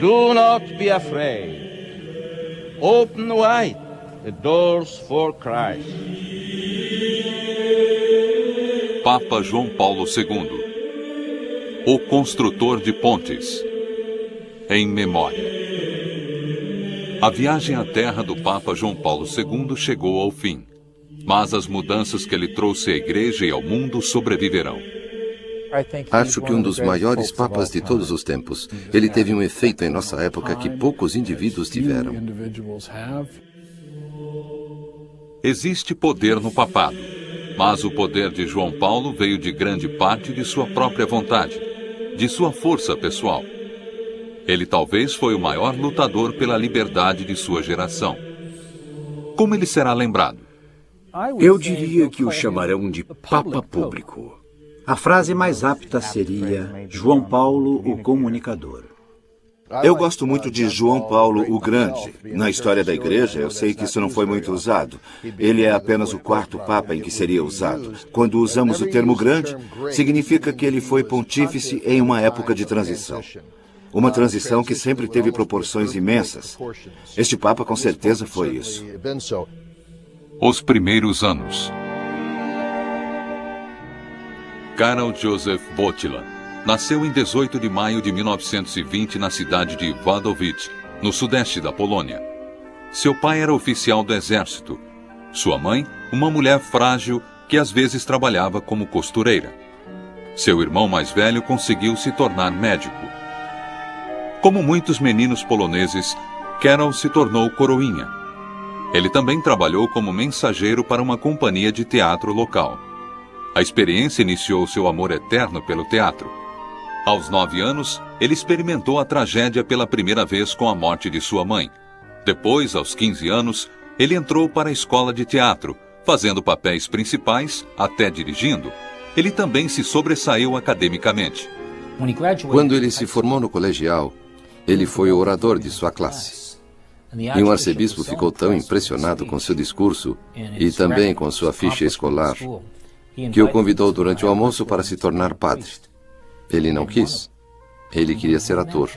Do not be afraid. Open wide the doors for Christ. Papa João Paulo II, o construtor de pontes, em memória. A viagem à Terra do Papa João Paulo II chegou ao fim, mas as mudanças que ele trouxe à Igreja e ao mundo sobreviverão. Acho que um dos maiores papas de todos os tempos. Ele teve um efeito em nossa época que poucos indivíduos tiveram. Existe poder no papado, mas o poder de João Paulo veio de grande parte de sua própria vontade, de sua força pessoal. Ele talvez foi o maior lutador pela liberdade de sua geração. Como ele será lembrado? Eu diria que o chamarão de Papa Público. A frase mais apta seria João Paulo, o Comunicador. Eu gosto muito de João Paulo o Grande. Na história da Igreja, eu sei que isso não foi muito usado. Ele é apenas o quarto Papa em que seria usado. Quando usamos o termo grande, significa que ele foi pontífice em uma época de transição. Uma transição que sempre teve proporções imensas. Este Papa, com certeza, foi isso. Os primeiros anos. Karol Józef Wojtyła nasceu em 18 de maio de 1920 na cidade de Wadowice, no sudeste da Polônia. Seu pai era oficial do exército. Sua mãe, uma mulher frágil que às vezes trabalhava como costureira. Seu irmão mais velho conseguiu se tornar médico. Como muitos meninos poloneses, Karol se tornou coroinha. Ele também trabalhou como mensageiro para uma companhia de teatro local. A experiência iniciou seu amor eterno pelo teatro. Aos 9 anos, ele experimentou a tragédia pela primeira vez com a morte de sua mãe. Depois, aos 15 anos, ele entrou para a escola de teatro, fazendo papéis principais, até dirigindo. Ele também se sobressaiu academicamente. Quando ele se formou no colegial, ele foi o orador de sua classe. E um arcebispo ficou tão impressionado com seu discurso e também com sua ficha escolar que o convidou durante o almoço para se tornar padre. Ele não quis. Ele queria ser ator.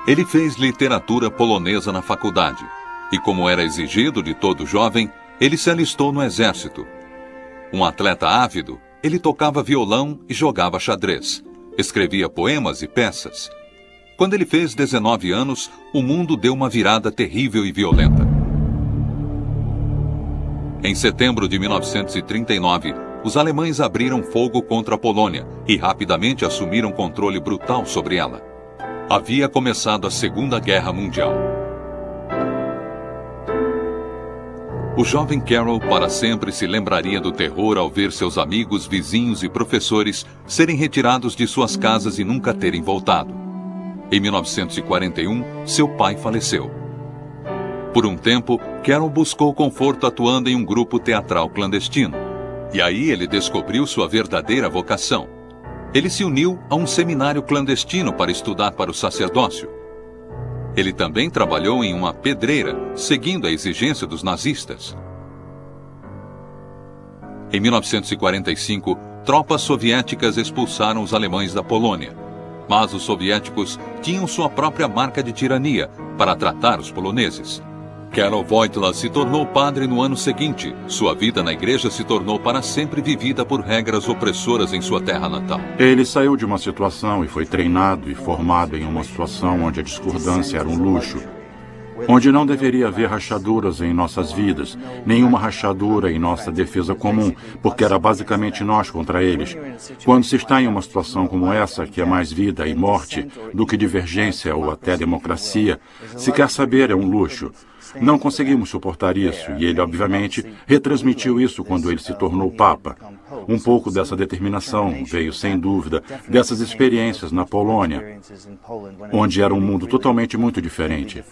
Ele fez literatura polonesa na faculdade. E como era exigido de todo jovem, ele se alistou no exército. Um atleta ávido, ele tocava violão e jogava xadrez. Escrevia poemas e peças. Quando ele fez 19 anos, o mundo deu uma virada terrível e violenta. Em setembro de 1939, os alemães abriram fogo contra a Polônia e rapidamente assumiram controle brutal sobre ela. Havia começado a Segunda Guerra Mundial. O jovem Karol para sempre se lembraria do terror ao ver seus amigos, vizinhos e professores serem retirados de suas casas e nunca terem voltado. Em 1941, seu pai faleceu. Por um tempo, Karol buscou conforto atuando em um grupo teatral clandestino. E aí ele descobriu sua verdadeira vocação. Ele se uniu a um seminário clandestino para estudar para o sacerdócio. Ele também trabalhou em uma pedreira, seguindo a exigência dos nazistas. Em 1945, tropas soviéticas expulsaram os alemães da Polônia. Mas os soviéticos tinham sua própria marca de tirania para tratar os poloneses. Karol Wojtyła se tornou padre no ano seguinte. Sua vida na igreja se tornou para sempre vivida por regras opressoras em sua terra natal. Ele saiu de uma situação e foi treinado e formado em uma situação onde a discordância era um luxo, onde não deveria haver rachaduras em nossas vidas, nenhuma rachadura em nossa defesa comum, porque era basicamente nós contra eles. Quando se está em uma situação como essa, que é mais vida e morte do que divergência ou até democracia, se quer saber é um luxo. Não conseguimos suportar isso, e ele, obviamente, retransmitiu isso quando ele se tornou Papa. Um pouco dessa determinação veio, sem dúvida, dessas experiências na Polônia, onde era um mundo totalmente muito diferente.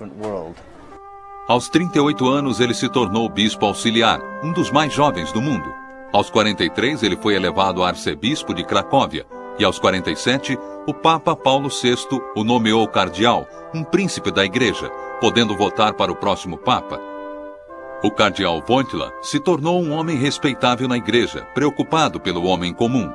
Aos 38 anos, ele se tornou bispo auxiliar, um dos mais jovens do mundo. Aos 43, ele foi elevado a arcebispo de Cracóvia, e aos 47, o Papa Paulo VI o nomeou cardeal, um príncipe da igreja, podendo votar para o próximo Papa. O cardeal Wojtyła se tornou um homem respeitável na igreja, preocupado pelo homem comum.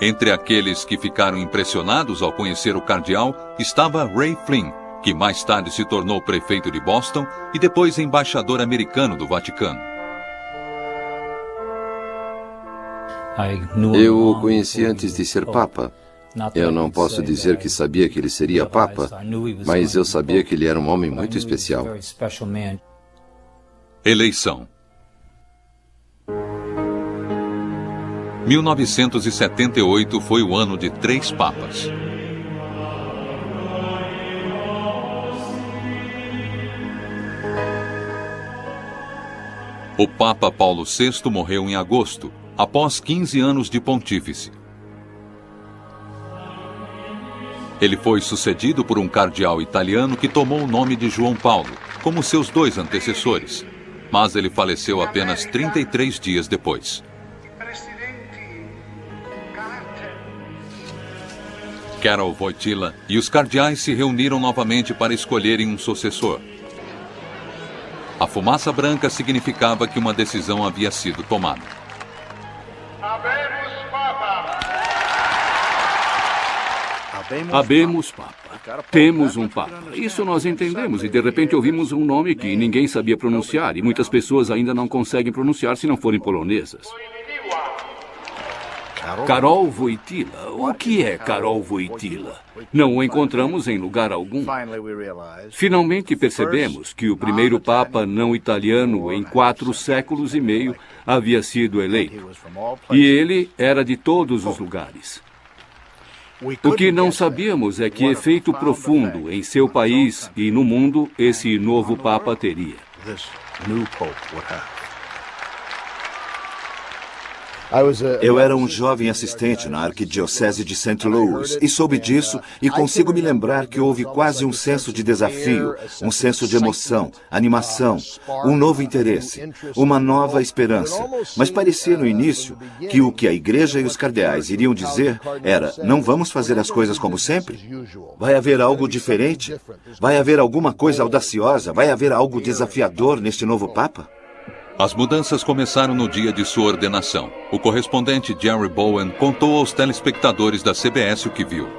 Entre aqueles que ficaram impressionados ao conhecer o cardeal estava Ray Flynn, que mais tarde se tornou prefeito de Boston e depois embaixador americano do Vaticano. Eu o conheci antes de ser Papa. Eu não posso dizer que sabia que ele seria Papa, mas eu sabia que ele era um homem muito especial. Eleição. 1978 foi o ano de 3 papas. O Papa Paulo VI morreu em agosto, após 15 anos de pontífice. Ele foi sucedido por um cardeal italiano que tomou o nome de João Paulo, como seus 2 antecessores, mas ele faleceu apenas 33 dias depois. Karol Wojtyła e os cardeais se reuniram novamente para escolherem um sucessor. A fumaça branca significava que uma decisão havia sido tomada. Habemus Papa. Temos um Papa. Isso nós entendemos e de repente ouvimos um nome que ninguém sabia pronunciar e muitas pessoas ainda não conseguem pronunciar se não forem polonesas. Karol Wojtyła. O que é Karol Wojtyła? Não o encontramos em lugar algum. Finalmente percebemos que o primeiro Papa não italiano em 4 séculos e meio havia sido eleito. E ele era de todos os lugares. O que não sabíamos é que efeito profundo em seu país e no mundo esse novo Papa teria. Eu era um jovem assistente na Arquidiocese de St. Louis e soube disso e consigo me lembrar que houve quase um senso de desafio, um senso de emoção, animação, um novo interesse, uma nova esperança. Mas parecia no início que o que a igreja e os cardeais iriam dizer era: não vamos fazer as coisas como sempre? Vai haver algo diferente? Vai haver alguma coisa audaciosa? Vai haver algo desafiador neste novo Papa? As mudanças começaram no dia de sua ordenação. O correspondente Jerry Bowen contou aos telespectadores da CBS o que viu.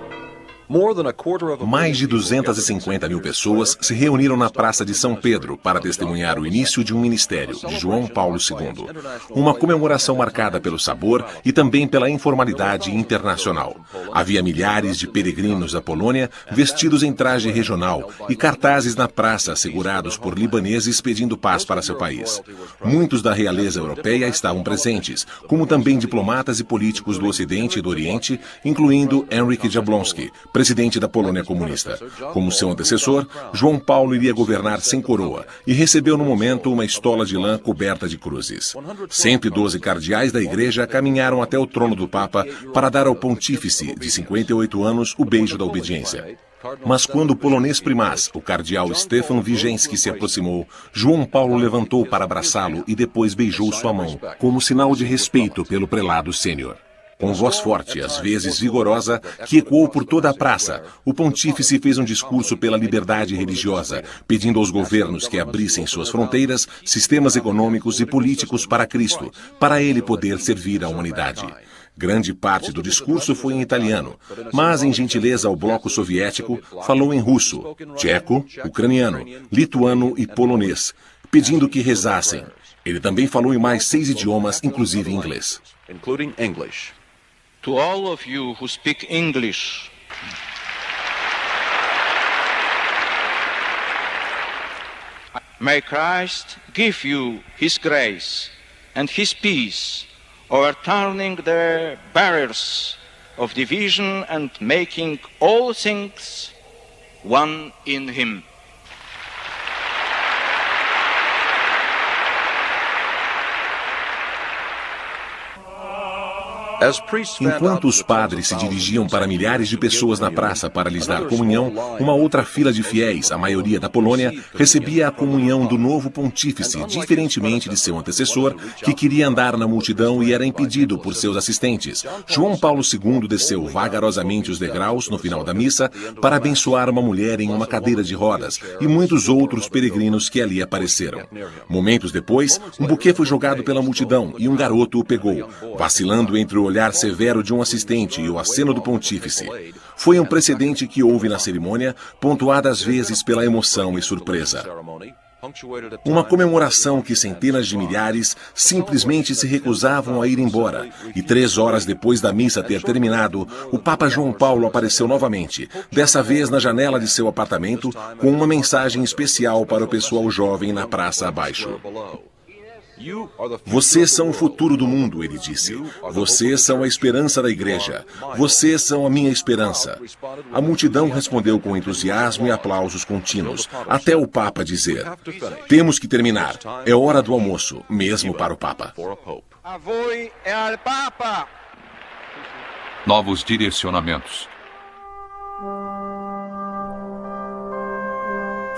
Mais de 250 mil pessoas se reuniram na Praça de São Pedro para testemunhar o início de um ministério de João Paulo II. Uma comemoração marcada pelo sabor e também pela informalidade internacional. Havia milhares de peregrinos da Polônia vestidos em traje regional e cartazes na praça segurados por libaneses pedindo paz para seu país. Muitos da realeza europeia estavam presentes, como também diplomatas e políticos do Ocidente e do Oriente, incluindo Henryk Jablonski, presidente da Polônia comunista. Como seu antecessor, João Paulo iria governar sem coroa e recebeu no momento uma estola de lã coberta de cruzes. 112 cardeais da igreja caminharam até o trono do Papa para dar ao pontífice, de 58 anos, o beijo da obediência. Mas quando o polonês primaz, o cardeal Stefan Wyszynski, se aproximou, João Paulo levantou para abraçá-lo e depois beijou sua mão, como sinal de respeito pelo prelado sênior. Com voz forte, às vezes vigorosa, que ecoou por toda a praça, o pontífice fez um discurso pela liberdade religiosa, pedindo aos governos que abrissem suas fronteiras, sistemas econômicos e políticos para Cristo, para ele poder servir à humanidade. Grande parte do discurso foi em italiano, mas, em gentileza ao bloco soviético, falou em russo, tcheco, ucraniano, lituano e polonês, pedindo que rezassem. Ele também falou em mais 6 idiomas, inclusive inglês. To all of you who speak English, may Christ give you His grace and His peace, overturning the barriers of division and making all things one in Him. Enquanto os padres se dirigiam para milhares de pessoas na praça para lhes dar comunhão, uma outra fila de fiéis, a maioria da Polônia, recebia a comunhão do novo pontífice, diferentemente de seu antecessor, que queria andar na multidão e era impedido por seus assistentes. João Paulo II desceu vagarosamente os degraus no final da missa para abençoar uma mulher em uma cadeira de rodas e muitos outros peregrinos que ali apareceram. Momentos depois, um buquê foi jogado pela multidão e um garoto o pegou. Vacilando entre o olhar severo de um assistente e o aceno do pontífice. Foi um precedente que houve na cerimônia, pontuada às vezes pela emoção e surpresa. Uma comemoração que centenas de milhares simplesmente se recusavam a ir embora. E 3 horas depois da missa ter terminado, o Papa João Paulo apareceu novamente, dessa vez na janela de seu apartamento, com uma mensagem especial para o pessoal jovem na praça abaixo. Vocês são o futuro do mundo, ele disse. Vocês são a esperança da igreja. Vocês são a minha esperança. A multidão respondeu com entusiasmo e aplausos contínuos, até o Papa dizer: temos que terminar. É hora do almoço, mesmo para o Papa. A voi e al Papa. Novos direcionamentos.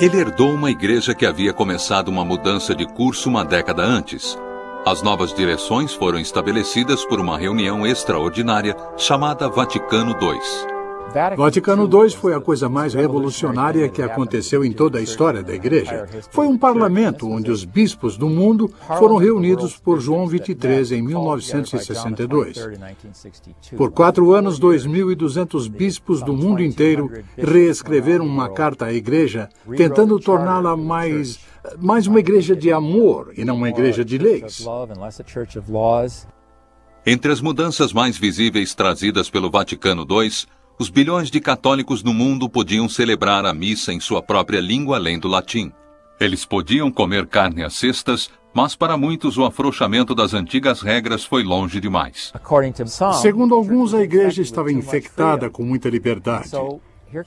Ele herdou uma igreja que havia começado uma mudança de curso uma década antes. As novas direções foram estabelecidas por uma reunião extraordinária chamada Vaticano II. Vaticano II foi a coisa mais revolucionária que aconteceu em toda a história da Igreja. Foi um parlamento onde os bispos do mundo foram reunidos por João XXIII em 1962. Por 4 anos, 2.200 bispos do mundo inteiro reescreveram uma carta à Igreja, tentando torná-la mais uma igreja de amor e não uma igreja de leis. Entre as mudanças mais visíveis trazidas pelo Vaticano II, os bilhões de católicos no mundo podiam celebrar a missa em sua própria língua além do latim. Eles podiam comer carne às sextas, mas para muitos o afrouxamento das antigas regras foi longe demais. Segundo alguns, a igreja estava infectada com muita liberdade.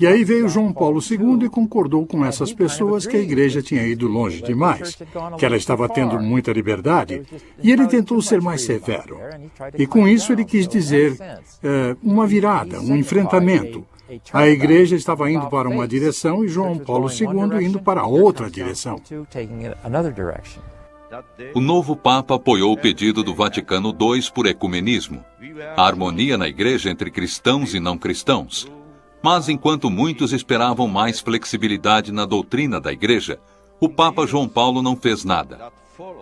E aí veio João Paulo II e concordou com essas pessoas que a igreja tinha ido longe demais, que ela estava tendo muita liberdade, e ele tentou ser mais severo. E com isso ele quis dizer uma virada, um enfrentamento. A igreja estava indo para uma direção e João Paulo II indo para outra direção. O novo Papa apoiou o pedido do Vaticano II por ecumenismo, a harmonia na igreja entre cristãos e não cristãos. Mas enquanto muitos esperavam mais flexibilidade na doutrina da Igreja, o Papa João Paulo não fez nada.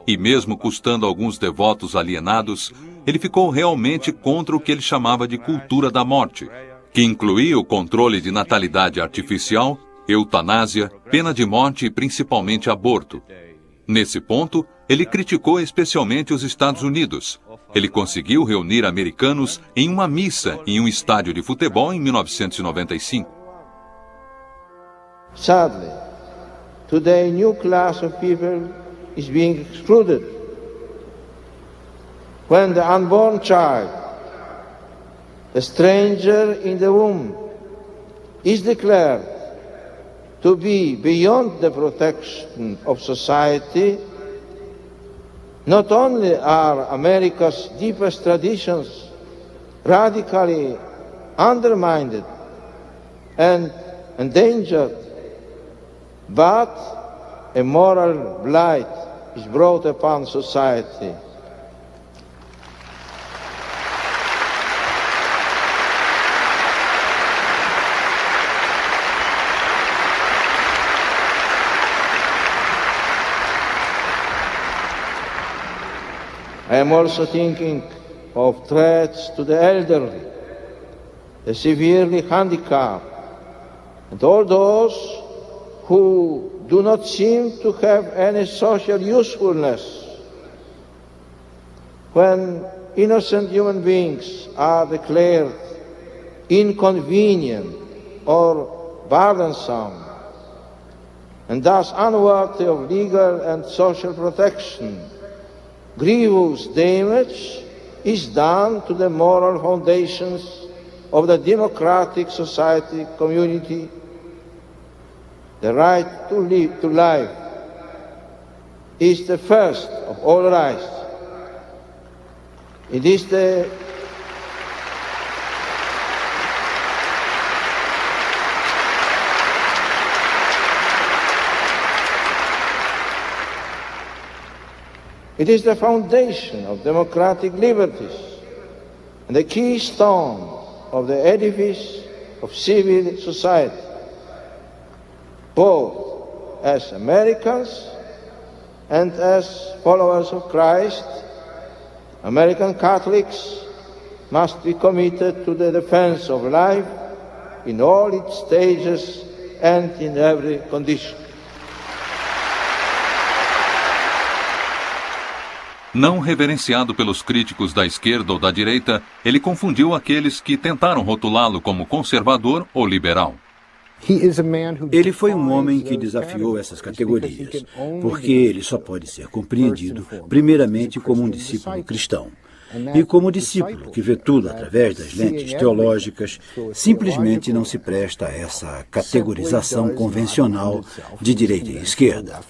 E mesmo custando alguns devotos alienados, ele ficou realmente contra o que ele chamava de cultura da morte, que incluía o controle de natalidade artificial, eutanásia, pena de morte e principalmente aborto. Nesse ponto, ele criticou especialmente os Estados Unidos. Ele conseguiu reunir americanos em uma missa em um estádio de futebol em 1995. Sadly, today a new class of people is being excluded. When the unborn child, a stranger in the womb, is declared to be beyond the protection of society, not only are America's deepest traditions radically undermined and endangered, but a moral blight is brought upon society. I am also thinking of threats to the elderly, the severely handicapped, and all those who do not seem to have any social usefulness. When innocent human beings are declared inconvenient or burdensome, and thus unworthy of legal and social protection, grievous damage is done to the moral foundations of the democratic society community. The right to life is the first of all rights. It is the It is the foundation of democratic liberties and the keystone of the edifice of civil society. Both as Americans and as followers of Christ, American Catholics must be committed to the defense of life in all its stages and in every condition. Não reverenciado pelos críticos da esquerda ou da direita, ele confundiu aqueles que tentaram rotulá-lo como conservador ou liberal. Ele foi um homem que desafiou essas categorias, porque ele só pode ser compreendido, primeiramente, como um discípulo cristão. E como discípulo que vê tudo através das lentes teológicas, simplesmente não se presta a essa categorização convencional de direita e esquerda.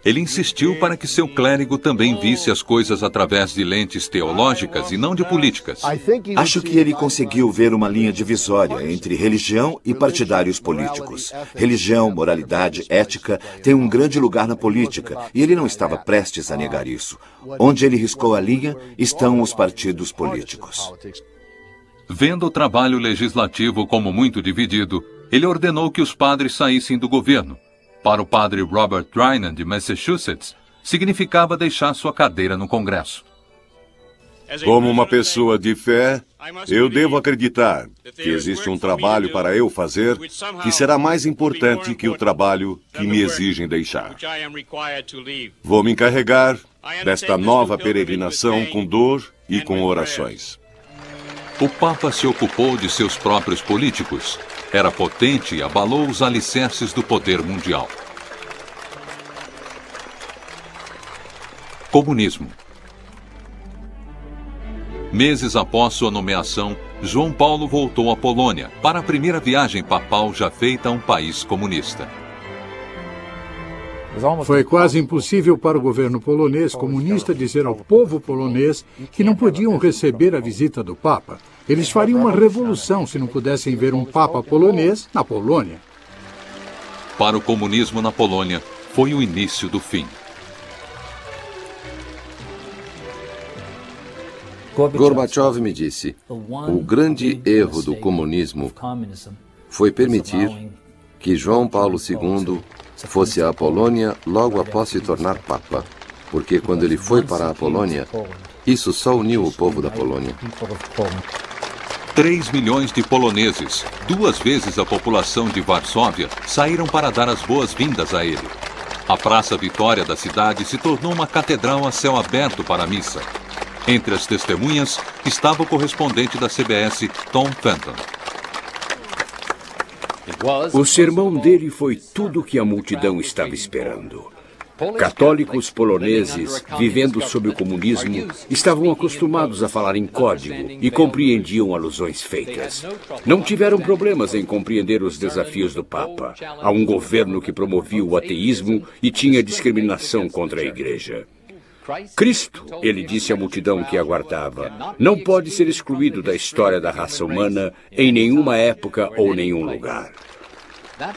Ele insistiu para que seu clérigo também visse as coisas através de lentes teológicas e não de políticas. Acho que ele conseguiu ver uma linha divisória entre religião e partidários políticos. Religião, moralidade, ética têm um grande lugar na política e ele não estava prestes a negar isso. Onde ele riscou a linha estão os partidos políticos. Vendo o trabalho legislativo como muito dividido, ele ordenou que os padres saíssem do governo. Para o padre Robert Drinan, de Massachusetts, significava deixar sua cadeira no Congresso. Como uma pessoa de fé, eu devo acreditar que existe um trabalho para eu fazer que será mais importante que o trabalho que me exigem deixar. Vou me encarregar desta nova peregrinação com dor e com orações. O Papa se ocupou de seus próprios políticos. Era potente e abalou os alicerces do poder mundial. Comunismo. Meses após sua nomeação, João Paulo voltou à Polônia para a primeira viagem papal já feita a um país comunista. Foi quase impossível para o governo polonês comunista dizer ao povo polonês que não podiam receber a visita do Papa. Eles fariam uma revolução se não pudessem ver um Papa polonês na Polônia. Para o comunismo na Polônia, foi o início do fim. Gorbachev me disse, o grande erro do comunismo foi permitir que João Paulo II fosse à Polônia logo após se tornar Papa, porque quando ele foi para a Polônia, isso só uniu o povo da Polônia. 3 milhões de poloneses, 2 vezes a população de Varsóvia, saíram para dar as boas-vindas a ele. A Praça Vitória da cidade se tornou uma catedral a céu aberto para a missa. Entre as testemunhas estava o correspondente da CBS, Tom Fenton. O sermão dele foi tudo o que a multidão estava esperando. Católicos poloneses, vivendo sob o comunismo, estavam acostumados a falar em código e compreendiam alusões feitas. Não tiveram problemas em compreender os desafios do Papa, a um governo que promovia o ateísmo e tinha discriminação contra a Igreja. Cristo, ele disse à multidão que aguardava, não pode ser excluído da história da raça humana em nenhuma época ou nenhum lugar.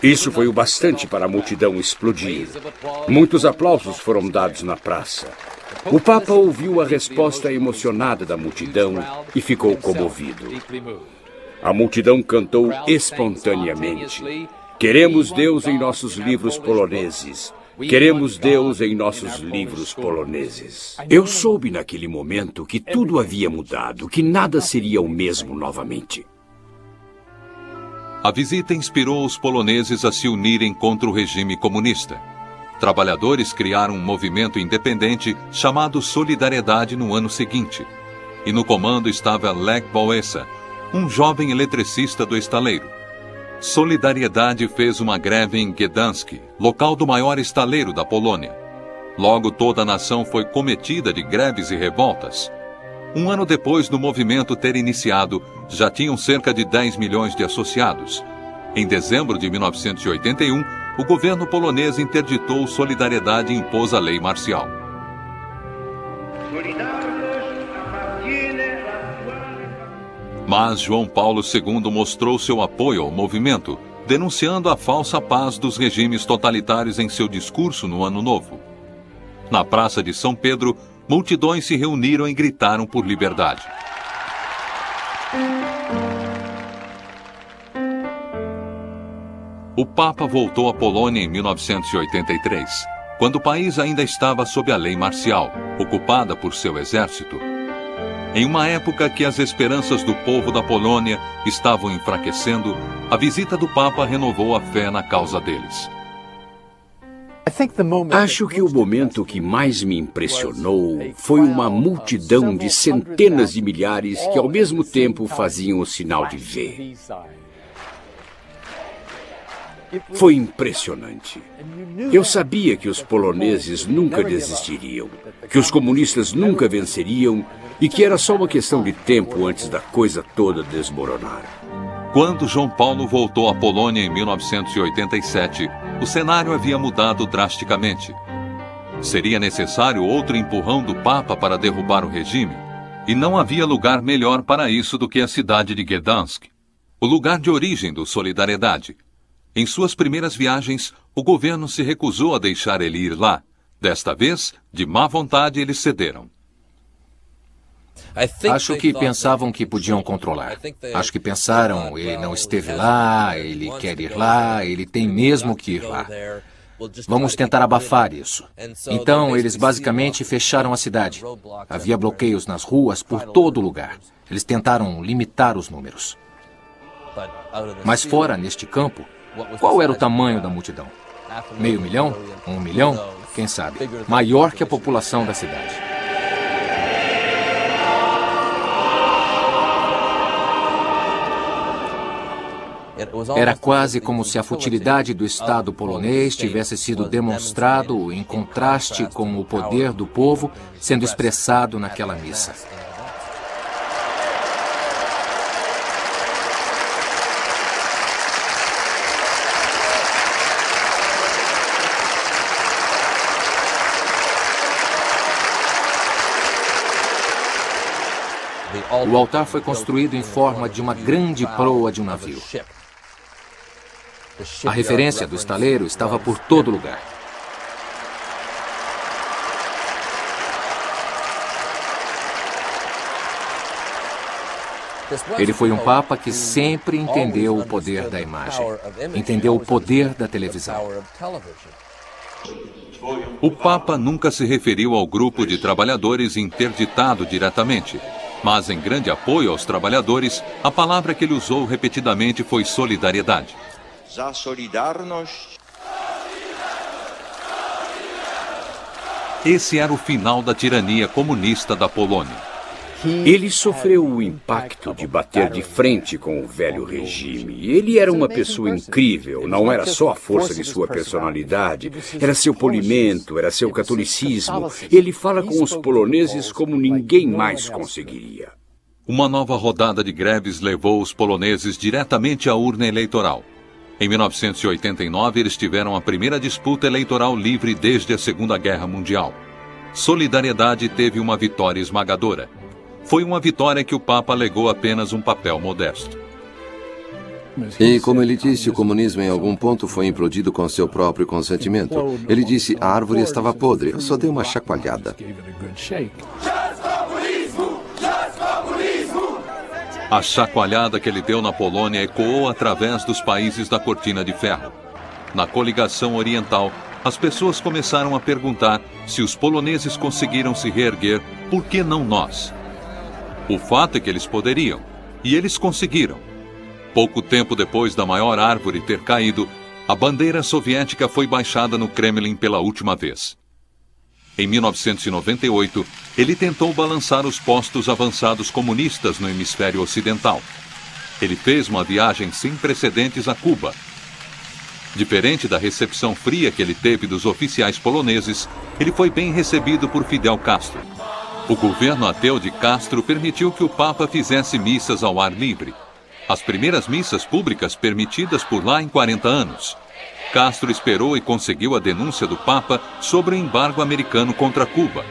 Isso foi o bastante para a multidão explodir. Muitos aplausos foram dados na praça. O Papa ouviu a resposta emocionada da multidão e ficou comovido. A multidão cantou espontaneamente: "Queremos Deus em nossos livros poloneses. Queremos Deus em nossos livros poloneses." Eu soube naquele momento que tudo havia mudado, que nada seria o mesmo novamente. A visita inspirou os poloneses a se unirem contra o regime comunista. Trabalhadores criaram um movimento independente chamado Solidariedade no ano seguinte. E no comando estava Lech Wałęsa, um jovem eletricista do estaleiro. Solidariedade fez uma greve em Gdansk, local do maior estaleiro da Polônia. Logo toda a nação foi cometida de greves e revoltas. Um ano depois do movimento ter iniciado, já tinham cerca de 10 milhões de associados. Em dezembro de 1981, o governo polonês interditou Solidariedade e impôs a lei marcial. Mas João Paulo II mostrou seu apoio ao movimento, denunciando a falsa paz dos regimes totalitários em seu discurso no Ano Novo. Na Praça de São Pedro, multidões se reuniram e gritaram por liberdade. O Papa voltou à Polônia em 1983, quando o país ainda estava sob a lei marcial, ocupada por seu exército. Em uma época que as esperanças do povo da Polônia estavam enfraquecendo, a visita do Papa renovou a fé na causa deles. Acho que o momento que mais me impressionou foi uma multidão de centenas de milhares que ao mesmo tempo faziam o sinal de V. Foi impressionante. Eu sabia que os poloneses nunca desistiriam, que os comunistas nunca venceriam e que era só uma questão de tempo antes da coisa toda desmoronar. Quando João Paulo voltou à Polônia em 1987, o cenário havia mudado drasticamente. Seria necessário outro empurrão do Papa para derrubar o regime, e não havia lugar melhor para isso do que a cidade de Gdansk, o lugar de origem do Solidariedade. Em suas primeiras viagens, o governo se recusou a deixar ele ir lá. Desta vez, de má vontade, eles cederam. Acho que pensavam que podiam controlar. Acho que pensaram, ele não esteve lá, ele quer ir lá, ele tem mesmo que ir lá. Vamos tentar abafar isso. Então, eles basicamente fecharam a cidade. Havia bloqueios nas ruas por todo lugar. Eles tentaram limitar os números. Mas fora, neste campo, qual era o tamanho da multidão? 500 mil? 1 milhão? Quem sabe? Maior que a população da cidade. Era quase como se a futilidade do Estado polonês tivesse sido demonstrado em contraste com o poder do povo sendo expressado naquela missa. O altar foi construído em forma de uma grande proa de um navio. A referência do estaleiro estava por todo lugar. Ele foi um papa que sempre entendeu o poder da imagem, entendeu o poder da televisão. O Papa nunca se referiu ao grupo de trabalhadores interditado diretamente, mas em grande apoio aos trabalhadores, a palavra que ele usou repetidamente foi solidariedade. Esse era o final da tirania comunista da Polônia. Ele sofreu o impacto de bater de frente com o velho regime. Ele era uma pessoa incrível, não era só a força de sua personalidade, era seu polimento, era seu catolicismo. Ele fala com os poloneses como ninguém mais conseguiria. Uma nova rodada de greves levou os poloneses diretamente à urna eleitoral. Em 1989, eles tiveram a primeira disputa eleitoral livre desde a Segunda Guerra Mundial. Solidariedade teve uma vitória esmagadora. Foi uma vitória que o Papa alegou apenas um papel modesto. E, como ele disse, o comunismo em algum ponto foi implodido com seu próprio consentimento. Ele disse, a árvore estava podre, eu só dei uma chacoalhada. A chacoalhada que ele deu na Polônia ecoou através dos países da Cortina de Ferro. Na coligação oriental, as pessoas começaram a perguntar se os poloneses conseguiram se reerguer, por que não nós? O fato é que eles poderiam, e eles conseguiram. Pouco tempo depois da maior árvore ter caído, a bandeira soviética foi baixada no Kremlin pela última vez. Em 1998, ele tentou balançar os postos avançados comunistas no hemisfério ocidental. Ele fez uma viagem sem precedentes a Cuba. Diferente da recepção fria que ele teve dos oficiais poloneses, ele foi bem recebido por Fidel Castro. O governo ateu de Castro permitiu que o Papa fizesse missas ao ar livre. As primeiras missas públicas permitidas por lá em 40 anos. Castro esperou e conseguiu a denúncia do Papa sobre o embargo americano contra Cuba.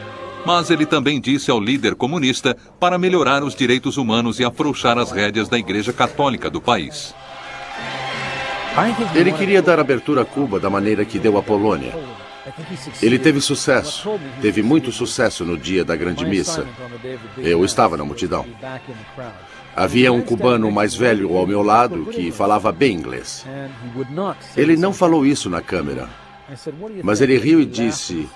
Mas ele também disse ao líder comunista para melhorar os direitos humanos e afrouxar as rédeas da Igreja Católica do país. Ele queria dar abertura a Cuba da maneira que deu à Polônia. Ele teve sucesso, teve muito sucesso no dia da grande missa. Eu estava na multidão. Havia um cubano mais velho ao meu lado que falava bem inglês. Ele não falou isso na câmera, mas ele riu e disse,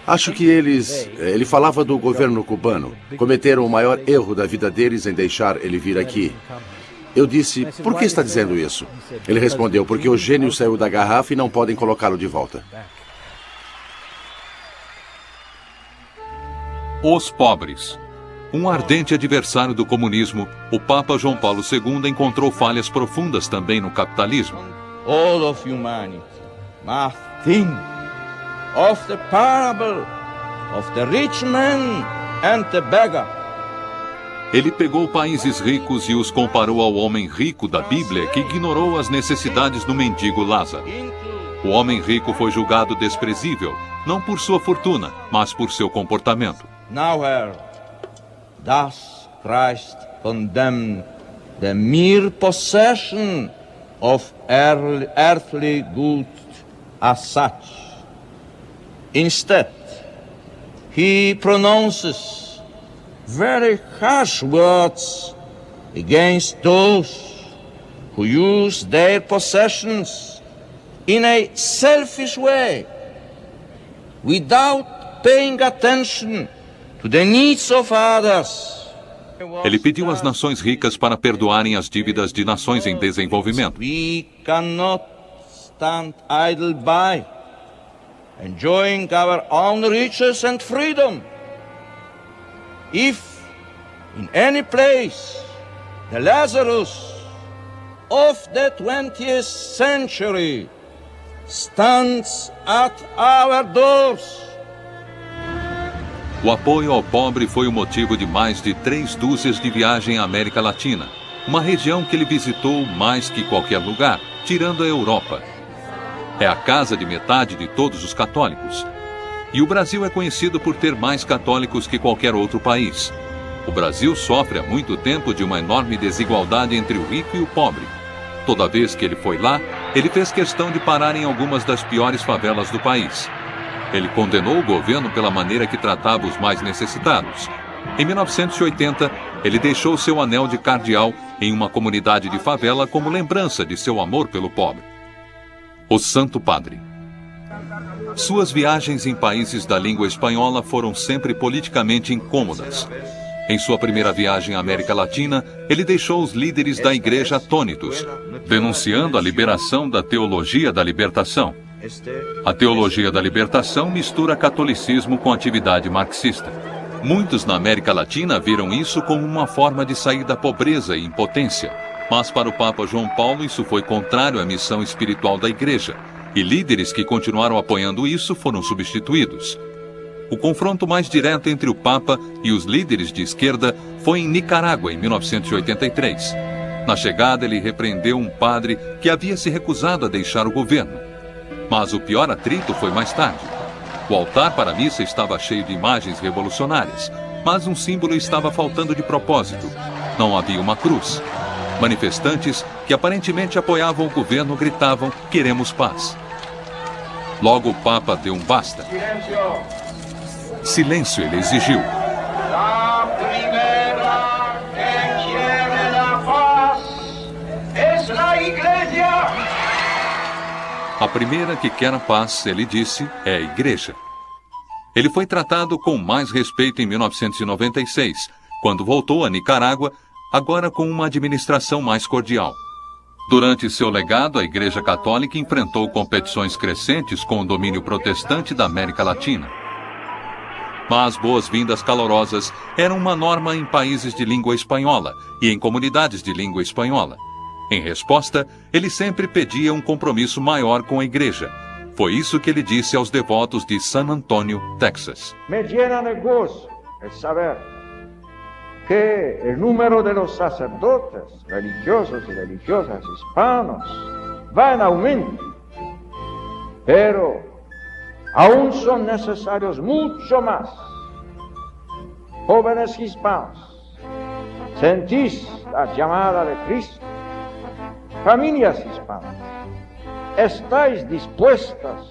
Acho que ele falava do governo cubano. Cometeram o maior erro da vida deles em deixar ele vir aqui. Eu disse, por que está dizendo isso? Ele respondeu, porque o gênio saiu da garrafa e não podem colocá-lo de volta. Os pobres. Um ardente adversário do comunismo, o Papa João Paulo II encontrou falhas profundas também no capitalismo. All of humanity must think of the parable of the rich man and the beggar. Ele pegou países ricos e os comparou ao homem rico da Bíblia que ignorou as necessidades do mendigo Lázaro. O homem rico foi julgado desprezível, não por sua fortuna, mas por seu comportamento. Nowhere does Christ condemn the mere possession of earthly goods as such. Instead, he pronounces very harsh words against those who use their possessions in a selfish way, without paying attention to the needs of others. Ele pediu às nações ricas para perdoarem as dívidas de nações em desenvolvimento. We cannot stand idle by, enjoying our own riches and freedom. If in any place the Lazarus of the 20th century stands at our doors. O apoio ao pobre foi o motivo de mais de 3 dúzias de viagens à América Latina, uma região que ele visitou mais que qualquer lugar, tirando a Europa. É a casa de metade de todos os católicos. E o Brasil é conhecido por ter mais católicos que qualquer outro país. O Brasil sofre há muito tempo de uma enorme desigualdade entre o rico e o pobre. Toda vez que ele foi lá, ele fez questão de parar em algumas das piores favelas do país. Ele condenou o governo pela maneira que tratava os mais necessitados. Em 1980, ele deixou seu anel de cardeal em uma comunidade de favela como lembrança de seu amor pelo pobre. O Santo Padre. Suas viagens em países da língua espanhola foram sempre politicamente incômodas. Em sua primeira viagem à América Latina, ele deixou os líderes da igreja atônitos, denunciando a liberação da teologia da libertação. A teologia da libertação mistura catolicismo com atividade marxista. Muitos na América Latina viram isso como uma forma de sair da pobreza e impotência. Mas para o Papa João Paulo isso foi contrário à missão espiritual da igreja, e líderes que continuaram apoiando isso foram substituídos. O confronto mais direto entre o Papa e os líderes de esquerda foi em Nicarágua, em 1983. Na chegada, ele repreendeu um padre que havia se recusado a deixar o governo. Mas o pior atrito foi mais tarde. O altar para a missa estava cheio de imagens revolucionárias, mas um símbolo estava faltando de propósito. Não havia uma cruz. Manifestantes que aparentemente apoiavam o governo gritavam: "Queremos paz". Logo o Papa deu um basta. Silêncio, ele exigiu. La primera que quiere la paz es la Iglesia. A primeira que quer a paz, ele disse, é a igreja. Ele foi tratado com mais respeito em 1996, quando voltou a Nicarágua, agora com uma administração mais cordial. Durante seu legado, a Igreja Católica enfrentou competições crescentes com o domínio protestante da América Latina. Mas boas-vindas calorosas eram uma norma em países de língua espanhola e em comunidades de língua espanhola. Em resposta, ele sempre pedia um compromisso maior com a igreja. Foi isso que ele disse aos devotos de San Antonio, Texas. Me llena de gozo el saber que el número de los sacerdotes religiosos y religiosas hispanos va en aumento, pero aún son necesarios mucho más. Jóvenes hispanos, ¿sentís la llamada de Cristo? Familias hispanas, ¿estáis dispuestas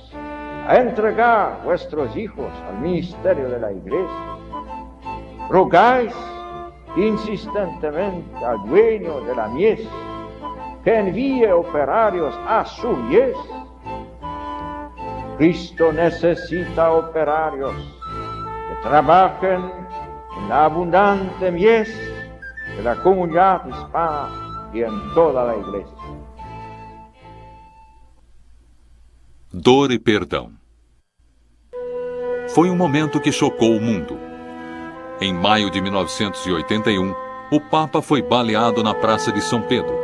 a entregar vuestros hijos al ministerio de la iglesia? ¿Rogáis insistentemente al dueño de la mies que envíe operarios a su mies? Cristo necesita operarios que trabajen en la abundante mies de la comunidad hispana y en toda la iglesia. Dor e perdão. Foi um momento que chocou o mundo. Em maio de 1981, o Papa foi baleado na Praça de São Pedro.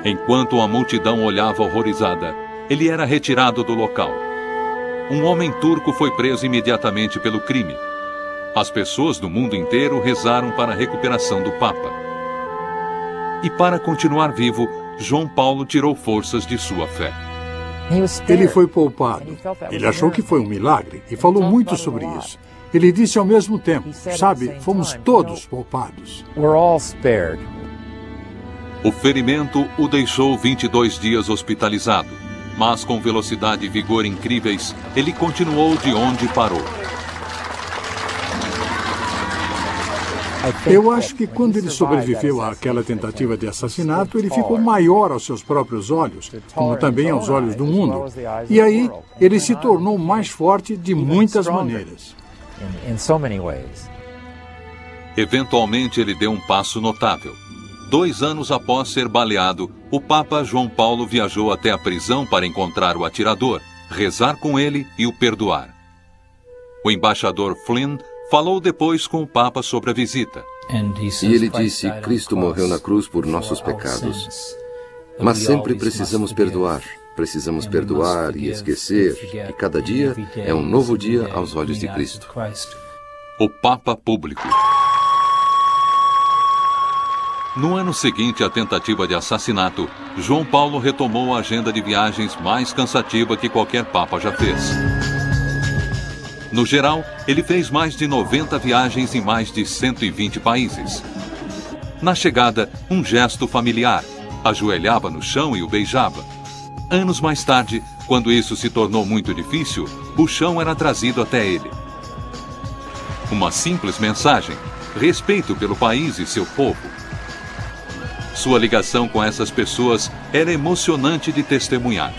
Enquanto a multidão olhava horrorizada, ele era retirado do local. Um homem turco foi preso imediatamente pelo crime. As pessoas do mundo inteiro rezaram para a recuperação do Papa. E para continuar vivo, João Paulo tirou forças de sua fé. Ele foi poupado. Ele achou que foi um milagre e falou muito sobre isso. Ele disse ao mesmo tempo, sabe, fomos todos poupados. O ferimento o deixou 22 dias hospitalizado, mas com velocidade e vigor incríveis, ele continuou de onde parou. Eu acho que quando ele sobreviveu àquela tentativa de assassinato, ele ficou maior aos seus próprios olhos, como também aos olhos do mundo. E aí, ele se tornou mais forte de muitas maneiras. Eventualmente, ele deu um passo notável. 2 anos após ser baleado, o Papa João Paulo viajou até a prisão para encontrar o atirador, rezar com ele e o perdoar. O embaixador Flynn falou depois com o Papa sobre a visita. E ele disse, Cristo morreu na cruz por nossos pecados. Mas sempre precisamos perdoar. Precisamos perdoar e esquecer. E cada dia é um novo dia aos olhos de Cristo. O Papa Público. No ano seguinte à tentativa de assassinato, João Paulo retomou a agenda de viagens mais cansativa que qualquer Papa já fez. No geral, ele fez mais de 90 viagens em mais de 120 países. Na chegada, um gesto familiar. Ajoelhava no chão e o beijava. Anos mais tarde, quando isso se tornou muito difícil, o chão era trazido até ele. Uma simples mensagem: respeito pelo país e seu povo. Sua ligação com essas pessoas era emocionante de testemunhar.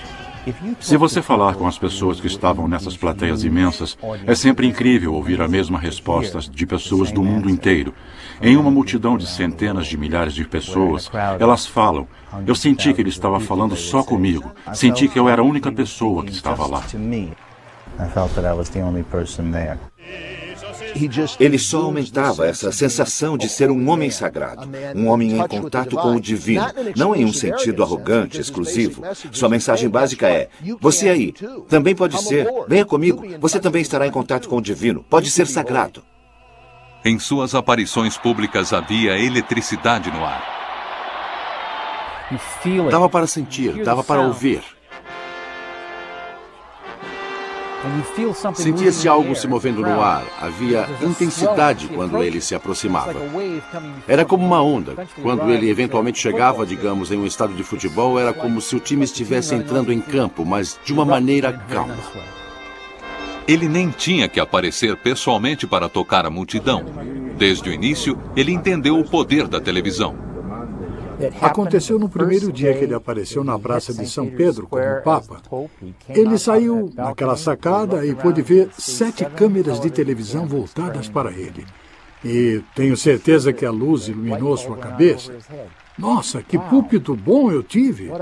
Se você falar com as pessoas que estavam nessas plateias imensas, é sempre incrível ouvir a mesma resposta de pessoas do mundo inteiro. Em uma multidão de centenas de milhares de pessoas, elas falam, eu senti que ele estava falando só comigo, senti que eu era a única pessoa que estava lá. Ele só aumentava essa sensação de ser um homem sagrado, um homem em contato com o divino, não em um sentido arrogante, exclusivo. Sua mensagem básica é, você aí, também pode ser, venha comigo, você também estará em contato com o divino, pode ser sagrado. Em suas aparições públicas havia eletricidade no ar. Dava para sentir, dava para ouvir. Sentia-se algo se movendo no ar. Havia intensidade quando ele se aproximava. Era como uma onda. Quando ele eventualmente chegava, digamos, em um estádio de futebol, era como se o time estivesse entrando em campo, mas de uma maneira calma. Ele nem tinha que aparecer pessoalmente para tocar a multidão. Desde o início, ele entendeu o poder da televisão. Aconteceu no primeiro dia que ele apareceu na Praça de São Pedro como Papa. Ele saiu naquela sacada e pôde ver 7 câmeras de televisão voltadas para ele. E tenho certeza que a luz iluminou sua cabeça. Nossa, que púlpito bom eu tive!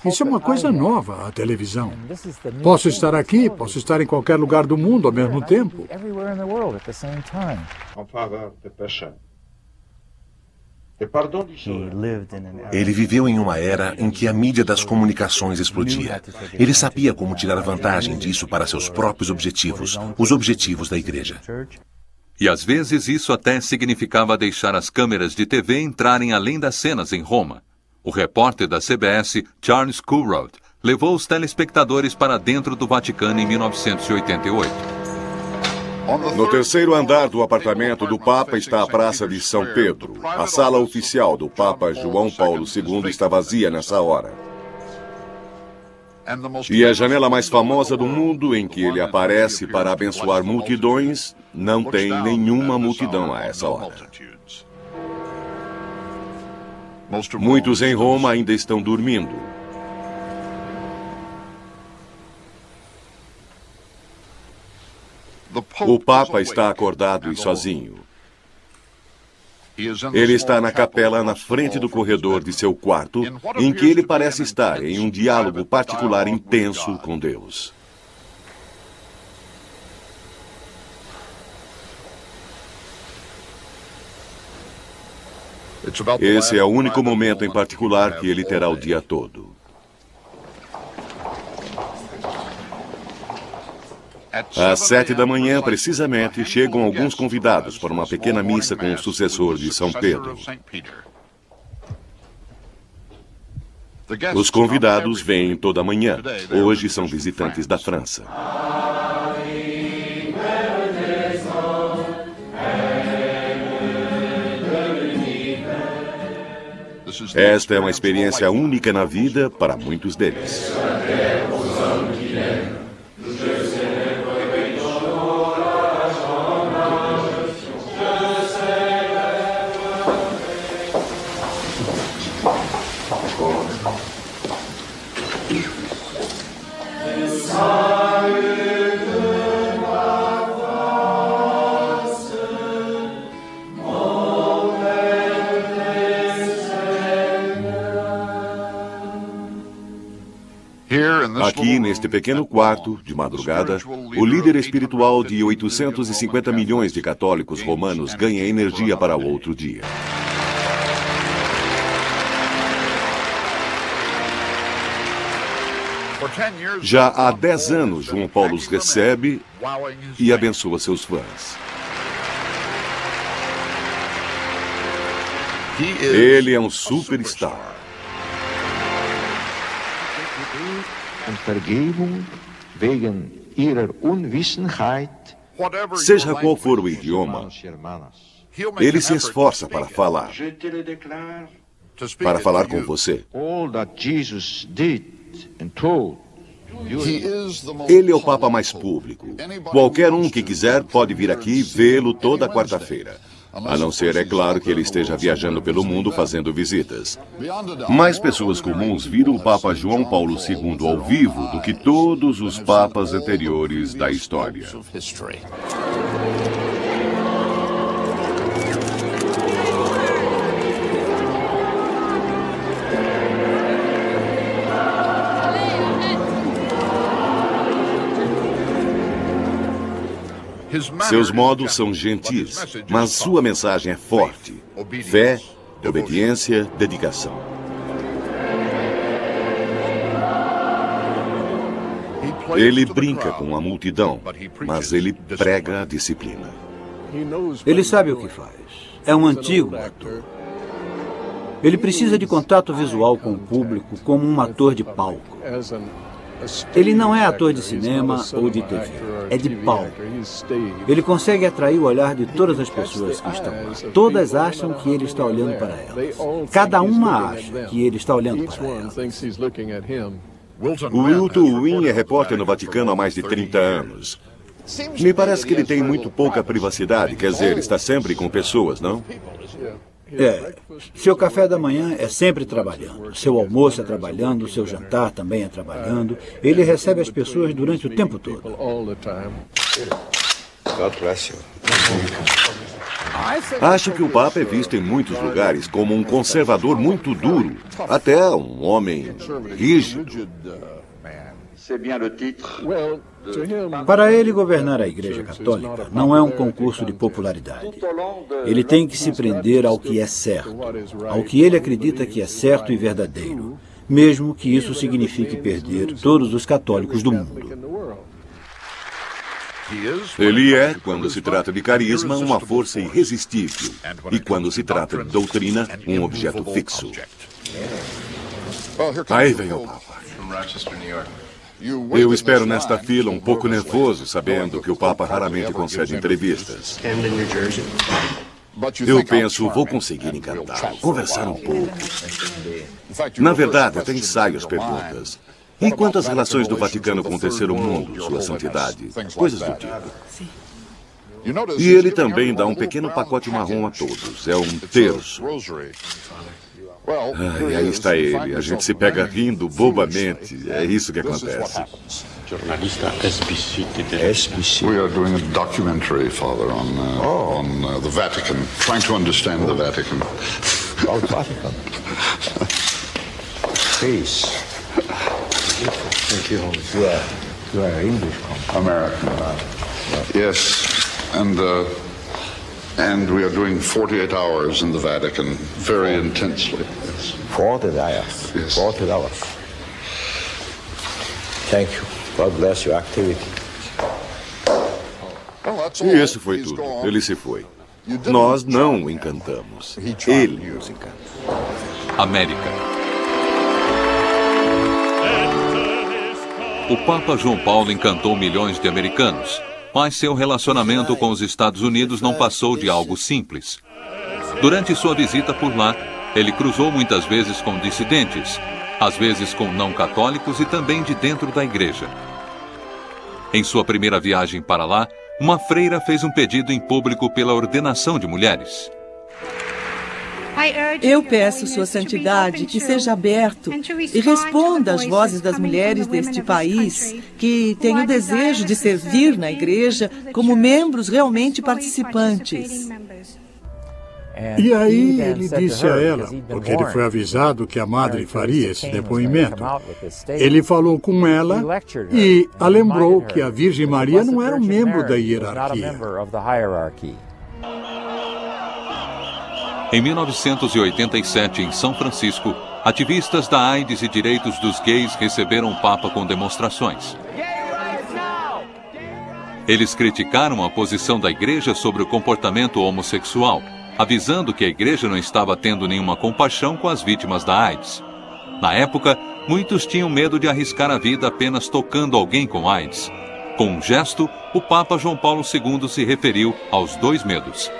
Isso é uma coisa nova, a televisão. Posso estar aqui, posso estar em qualquer lugar do mundo ao mesmo tempo. Ele viveu em uma era em que a mídia das comunicações explodia. Ele sabia como tirar vantagem disso para seus próprios objetivos, os objetivos da igreja. E às vezes isso até significava deixar as câmeras de TV entrarem além das cenas em Roma. O repórter da CBS, Charles Kuralt, levou os telespectadores para dentro do Vaticano em 1988. No terceiro andar do apartamento do Papa está a Praça de São Pedro. A sala oficial do Papa João Paulo II está vazia nessa hora. E a janela mais famosa do mundo, em que ele aparece para abençoar multidões, não tem nenhuma multidão a essa hora. Muitos em Roma ainda estão dormindo. O Papa está acordado e sozinho. Ele está na capela na frente do corredor de seu quarto, em que ele parece estar em um diálogo particular intenso com Deus. Esse é o único momento em particular que ele terá o dia todo. Às 7 da manhã, precisamente, chegam alguns convidados para uma pequena missa com o sucessor de São Pedro. Os convidados vêm toda manhã. Hoje são visitantes da França. Esta é uma experiência única na vida para muitos deles. Aqui, neste pequeno quarto, de madrugada, o líder espiritual de 850 milhões de católicos romanos ganha energia para o outro dia. Já há 10 anos, João Paulo os recebe e abençoa seus fãs. Ele é um superstar. Seja qual for o idioma, ele se esforça para falar com você. Ele é o Papa mais público. Qualquer um que quiser pode vir aqui vê-lo toda quarta-feira. A não ser, é claro, que ele esteja viajando pelo mundo fazendo visitas. Mais pessoas comuns viram o Papa João Paulo II ao vivo do que todos os papas anteriores da história. Seus modos são gentis, mas sua mensagem é forte. Fé, obediência, dedicação. Ele brinca com a multidão, mas ele prega a disciplina. Ele sabe o que faz. É um antigo ator. Ele precisa de contato visual com o público como um ator de palco. Ele não é ator de cinema ou de TV, é de palco. Ele consegue atrair o olhar de todas as pessoas que estão lá. Todas acham que ele está olhando para elas. Cada uma acha que ele está olhando para elas. O Wilton Wynn é repórter no Vaticano há mais de 30 anos. Me parece que ele tem muito pouca privacidade, quer dizer, está sempre com pessoas, não? Seu café da manhã é sempre trabalhando, seu almoço é trabalhando, seu jantar também é trabalhando. Ele recebe as pessoas durante o tempo todo. Acho que o Papa é visto em muitos lugares como um conservador muito duro, até um homem rígido. Para ele, governar a Igreja Católica não é um concurso de popularidade. Ele tem que se prender ao que é certo, ao que ele acredita que é certo e verdadeiro, mesmo que isso signifique perder todos os católicos do mundo. Ele é, quando se trata de carisma, uma força irresistível, e quando se trata de doutrina, um objeto fixo. Aí vem o Papa. Eu espero nesta fila um pouco nervoso, sabendo que o Papa raramente concede entrevistas. Eu penso, vou conseguir encantá-lo, conversar um pouco. Na verdade, até ensaio as perguntas. E quantas relações do Vaticano com o terceiro mundo, Sua Santidade? Coisas do tipo. E ele também dá um pequeno pacote marrom a todos. É um terço. E aí está ele. A gente se pega rindo bobamente. É isso que acontece. Jornalista SBC. We are doing a documentary, Father, on the Vatican, trying to understand the Vatican. About Vatican. Peace. Thank you. You are English. American. Yes, and we are doing 48 hours in the Vatican, very intensely. Yes. 40 hours. Yes. 40 hours. Thank you. God bless your activity. E isso foi tudo. Ele se foi. Nós não o encantamos. Ele nos encanta. América. O Papa João Paulo encantou milhões de americanos, mas seu relacionamento com os Estados Unidos não passou de algo simples. Durante sua visita por lá, ele cruzou muitas vezes com dissidentes, às vezes com não católicos e também de dentro da igreja. Em sua primeira viagem para lá, uma freira fez um pedido em público pela ordenação de mulheres. Eu peço, Sua Santidade, que seja aberto e responda às vozes das mulheres deste país que têm o desejo de servir na igreja como membros realmente participantes. E aí ele disse a ela, porque ele foi avisado que a madre faria esse depoimento, ele falou com ela e a lembrou que a Virgem Maria não era um membro da hierarquia. Em 1987, em São Francisco, ativistas da AIDS e direitos dos gays receberam o Papa com demonstrações. Eles criticaram a posição da igreja sobre o comportamento homossexual, avisando que a igreja não estava tendo nenhuma compaixão com as vítimas da AIDS. Na época, muitos tinham medo de arriscar a vida apenas tocando alguém com AIDS. Com um gesto, o Papa João Paulo II se referiu aos dois medos.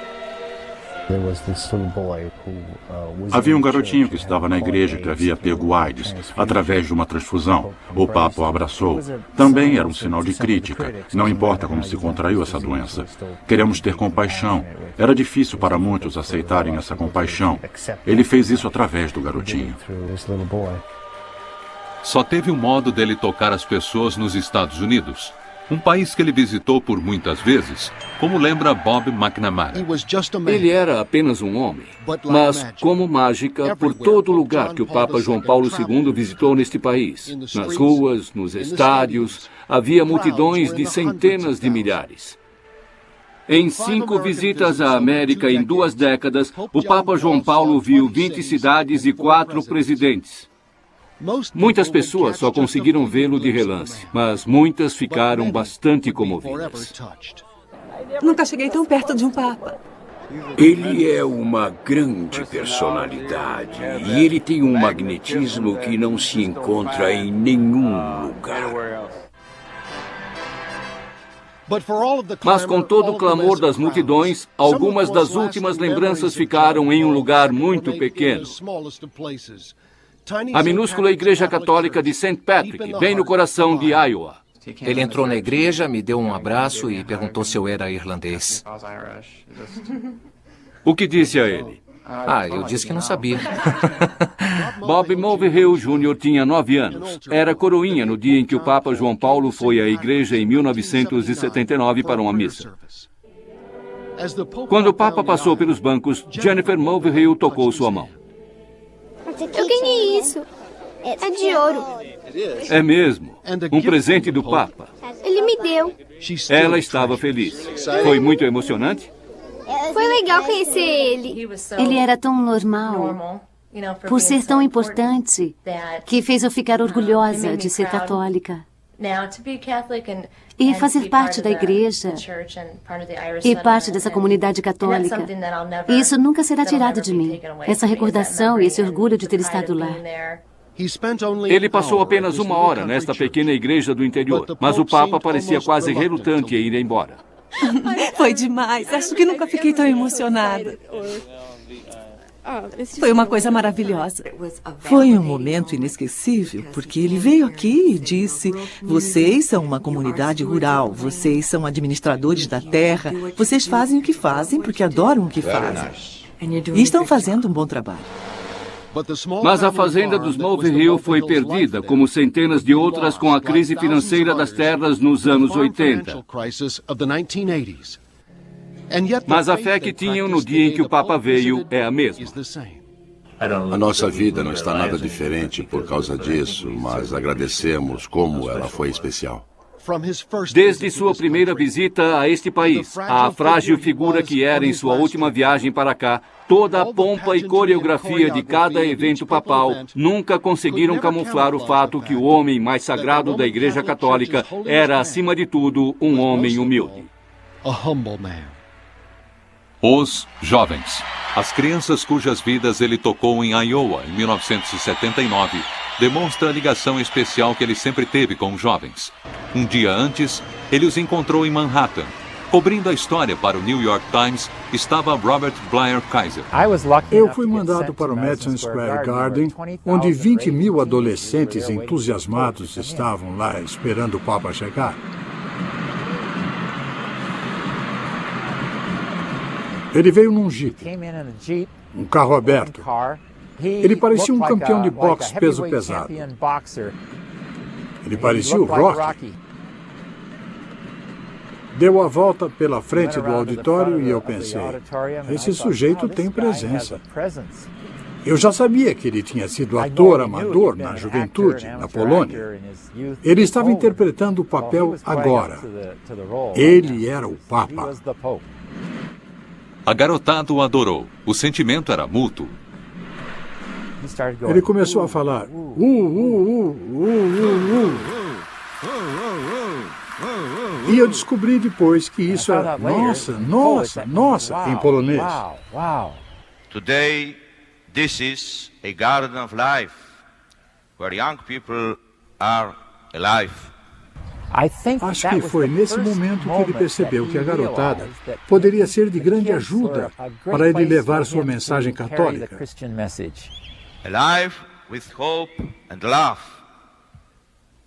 Havia um garotinho que estava na igreja que havia pego AIDS através de uma transfusão. O Papa o abraçou. Também era um sinal de crítica. Não importa como se contraiu essa doença. Queremos ter compaixão. Era difícil para muitos aceitarem essa compaixão. Ele fez isso através do garotinho. Só teve um modo dele tocar as pessoas nos Estados Unidos. Um país que ele visitou por muitas vezes, como lembra Bob McNamara. Ele era apenas um homem, mas como mágica, por todo lugar que o Papa João Paulo II visitou neste país, nas ruas, nos estádios, havia multidões de centenas de milhares. Em 5 visitas à América em 2 décadas, o Papa João Paulo viu 20 cidades e 4 presidentes. Muitas pessoas só conseguiram vê-lo de relance, mas muitas ficaram bastante comovidas. Nunca cheguei tão perto de um papa. Ele é uma grande personalidade e ele tem um magnetismo que não se encontra em nenhum lugar. Mas com todo o clamor das multidões, algumas das últimas lembranças ficaram em um lugar muito pequeno. A minúscula Igreja Católica de St. Patrick, bem no coração de Iowa. Ele entrou na igreja, me deu um abraço e perguntou se eu era irlandês. O que disse a ele? Eu disse que não sabia. Bob Mulvihill Jr. tinha 9 anos. Era coroinha no dia em que o Papa João Paulo foi à igreja em 1979 para uma missa. Quando o Papa passou pelos bancos, Jennifer Mulvihill tocou sua mão. Eu ganhei isso. É de ouro. É mesmo. Um presente do Papa. Ele me deu. Ela estava feliz. Foi muito emocionante? Foi legal conhecer ele. Ele era tão normal, por ser tão importante, que fez eu ficar orgulhosa de ser católica. E fazer parte da igreja e parte dessa comunidade católica. E isso nunca será tirado de mim. Essa recordação e esse orgulho de ter estado lá. Ele passou apenas 1 hora nesta pequena igreja do interior, mas o Papa parecia quase relutante em ir embora. Foi demais. Acho que nunca fiquei tão emocionada. Foi uma coisa maravilhosa. Foi um momento inesquecível, porque ele veio aqui e disse: vocês são uma comunidade rural, vocês são administradores da terra, vocês fazem o que fazem porque adoram o que fazem. E estão fazendo um bom trabalho. Mas a fazenda dos Mulvey Hill foi perdida, como centenas de outras com a crise financeira das terras nos anos 80. Mas a fé que tinham no dia em que o Papa veio é a mesma. A nossa vida não está nada diferente por causa disso, mas agradecemos como ela foi especial. Desde sua primeira visita a este país, a frágil figura que era em sua última viagem para cá, toda a pompa e coreografia de cada evento papal nunca conseguiram camuflar o fato que o homem mais sagrado da Igreja Católica era, acima de tudo, um homem humilde. Os jovens. As crianças cujas vidas ele tocou em Iowa, em 1979, demonstra a ligação especial que ele sempre teve com os jovens. Um dia antes, ele os encontrou em Manhattan. Cobrindo a história para o New York Times, estava Robert Blair Kaiser. Eu fui mandado para o Madison Square Garden, onde 20 mil adolescentes entusiasmados estavam lá esperando o Papa chegar. Ele veio num Jeep, um carro aberto. Ele parecia um campeão de boxe peso pesado. Ele parecia o Rocky. Deu a volta pela frente do auditório e eu pensei, esse sujeito tem presença. Eu já sabia que ele tinha sido ator amador na juventude, na Polônia. Ele estava interpretando o papel agora. Ele era o Papa. A garotada o adorou. O sentimento era mútuo. Ele começou a falar E eu descobri depois que isso era nossa em polonês. Today, this is a garden of life, where young people are alive. Acho que foi nesse momento que ele percebeu que a garotada poderia ser de grande ajuda para ele levar sua mensagem católica. Alive with hope and love.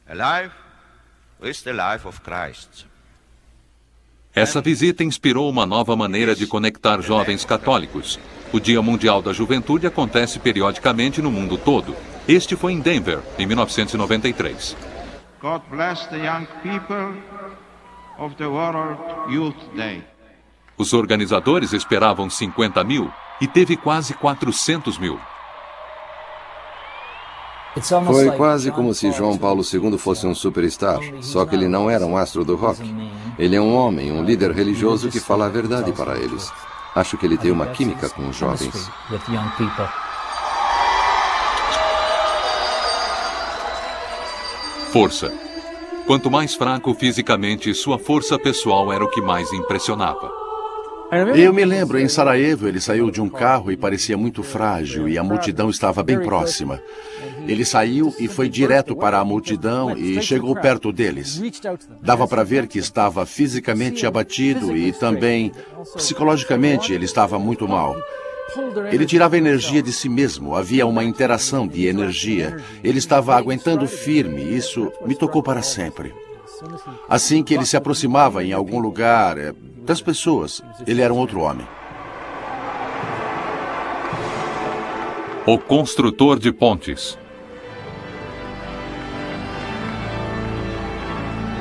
Alive with the life of Christ. Essa visita inspirou uma nova maneira de conectar jovens católicos. O Dia Mundial da Juventude acontece periodicamente no mundo todo. Este foi em Denver, em 1993. God bless the young people of the World Youth Day. Os organizadores esperavam 50 mil e teve quase 400 mil. Foi quase como se João Paulo II fosse um superstar, só que ele não era um astro do rock. Ele é um homem, um líder religioso que fala a verdade para eles. Acho que ele tem uma química com os jovens. Força. Quanto mais fraco fisicamente, sua força pessoal era o que mais impressionava. Eu me lembro, em Sarajevo, ele saiu de um carro e parecia muito frágil e a multidão estava bem próxima. Ele saiu e foi direto para a multidão e chegou perto deles. Dava para ver que estava fisicamente abatido e também, psicologicamente, ele estava muito mal. Ele tirava energia de si mesmo, havia uma interação de energia. Ele estava aguentando firme, isso me tocou para sempre. Assim que ele se aproximava em algum lugar das pessoas, ele era um outro homem. O construtor de pontes.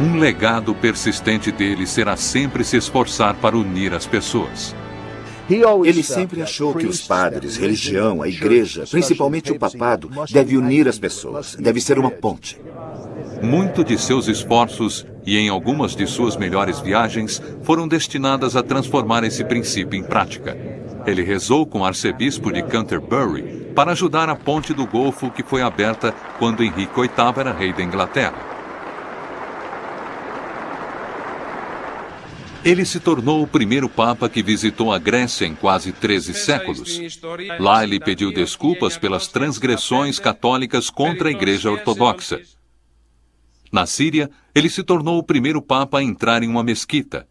Um legado persistente dele será sempre se esforçar para unir as pessoas. Ele sempre achou que os padres, religião, a igreja, principalmente o papado, deve unir as pessoas, deve ser uma ponte. Muito de seus esforços e em algumas de suas melhores viagens foram destinadas a transformar esse princípio em prática. Ele rezou com o arcebispo de Canterbury para ajudar a ponte do Golfo que foi aberta quando Henrique VIII era rei da Inglaterra. Ele se tornou o primeiro Papa que visitou a Grécia em quase 13 séculos. Lá ele pediu desculpas pelas transgressões católicas contra a Igreja Ortodoxa. Na Síria, ele se tornou o primeiro Papa a entrar em uma mesquita.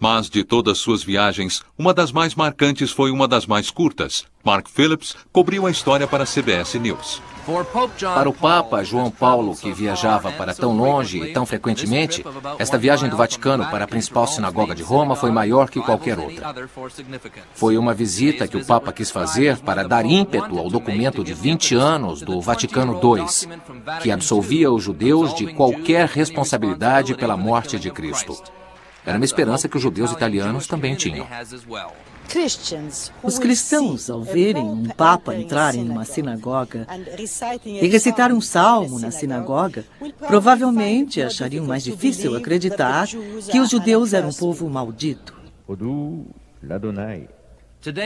Mas de todas suas viagens, uma das mais marcantes foi uma das mais curtas. Mark Phillips cobriu a história para a CBS News. Para o Papa João Paulo, que viajava para tão longe e tão frequentemente, esta viagem do Vaticano para a principal sinagoga de Roma foi maior que qualquer outra. Foi uma visita que o Papa quis fazer para dar ímpeto ao documento de 20 anos do Vaticano II, que absolvia os judeus de qualquer responsabilidade pela morte de Cristo. Era uma esperança que os judeus italianos também tinham. Os cristãos, ao verem um papa entrar em uma sinagoga e recitar um salmo na sinagoga, provavelmente achariam mais difícil acreditar que os judeus eram um povo maldito.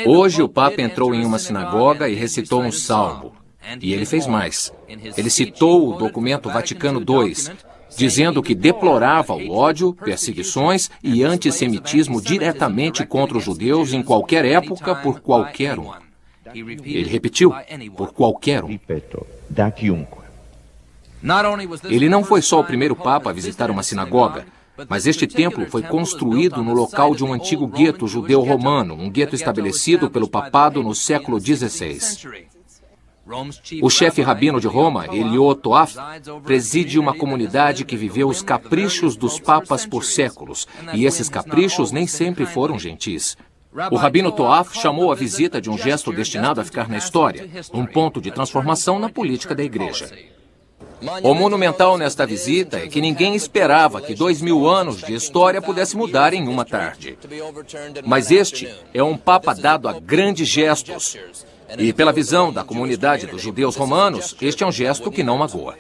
Hoje o Papa entrou em uma sinagoga e recitou um salmo. E ele fez mais. Ele citou o documento Vaticano II, dizendo que deplorava o ódio, perseguições e antissemitismo diretamente contra os judeus em qualquer época por qualquer um. Ele repetiu, por qualquer um. Ele não foi só o primeiro Papa a visitar uma sinagoga, mas este templo foi construído no local de um antigo gueto judeu-romano, um gueto estabelecido pelo papado no século XVI. O chefe rabino de Roma, Elio Toaf, preside uma comunidade que viveu os caprichos dos papas por séculos, e esses caprichos nem sempre foram gentis. O rabino Toaf chamou a visita de um gesto destinado a ficar na história, um ponto de transformação na política da igreja. O monumental nesta visita é que ninguém esperava que 2000 anos de história pudesse mudar em uma tarde. Mas este é um papa dado a grandes gestos. E pela visão da comunidade dos judeus romanos, este é um gesto que não magoa.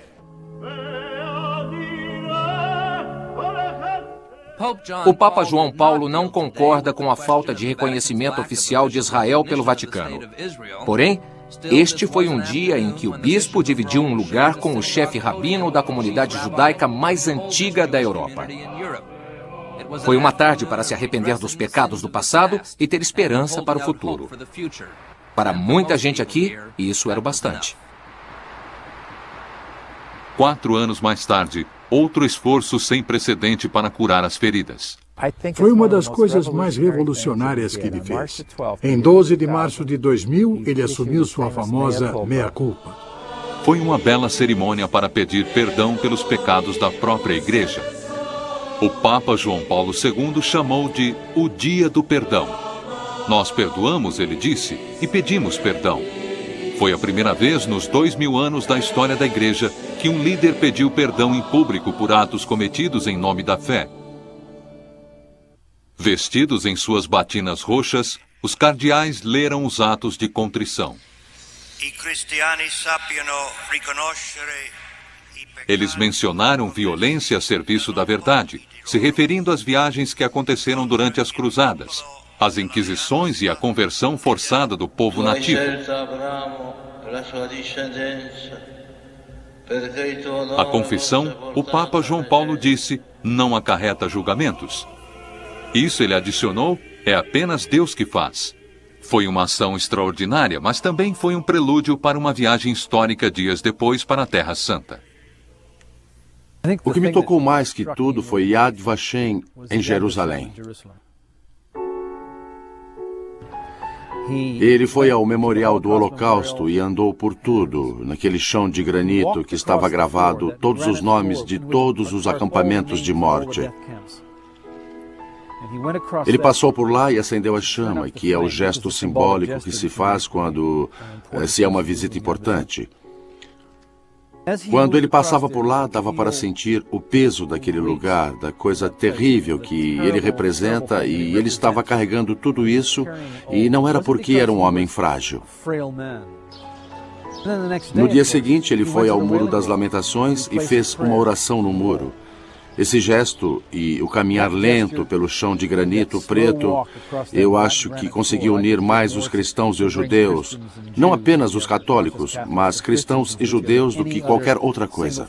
O Papa João Paulo não concorda com a falta de reconhecimento oficial de Israel pelo Vaticano. Porém, este foi um dia em que o bispo dividiu um lugar com o chefe rabino da comunidade judaica mais antiga da Europa. Foi uma tarde para se arrepender dos pecados do passado e ter esperança para o futuro. Para muita gente aqui, isso era o bastante. 4 anos mais tarde, outro esforço sem precedente para curar as feridas. Foi uma das coisas mais revolucionárias que ele fez. Em 12 de março de 2000, ele assumiu sua famosa meia-culpa. Foi uma bela cerimônia para pedir perdão pelos pecados da própria igreja. O Papa João Paulo II chamou de o Dia do Perdão. Nós perdoamos, ele disse, e pedimos perdão. Foi a primeira vez nos 2000 anos da história da igreja que um líder pediu perdão em público por atos cometidos em nome da fé. Vestidos em suas batinas roxas, os cardeais leram os atos de contrição. Eles mencionaram violência a serviço da verdade, se referindo às viagens que aconteceram durante as cruzadas, as inquisições e a conversão forçada do povo nativo. A confissão, o Papa João Paulo disse, não acarreta julgamentos. Isso, ele adicionou, é apenas Deus que faz. Foi uma ação extraordinária, mas também foi um prelúdio para uma viagem histórica dias depois para a Terra Santa. O que me tocou mais que tudo foi Yad Vashem, em Jerusalém. Ele foi ao memorial do Holocausto e andou por tudo, naquele chão de granito que estava gravado todos os nomes de todos os acampamentos de morte. Ele passou por lá e acendeu a chama, que é o gesto simbólico que se faz quando se é uma visita importante. Quando ele passava por lá, dava para sentir o peso daquele lugar, da coisa terrível que ele representa, e ele estava carregando tudo isso, e não era porque era um homem frágil. No dia seguinte, ele foi ao Muro das Lamentações e fez uma oração no muro. Esse gesto e o caminhar lento pelo chão de granito preto, eu acho que conseguiu unir mais os cristãos e os judeus, não apenas os católicos, mas cristãos e judeus do que qualquer outra coisa.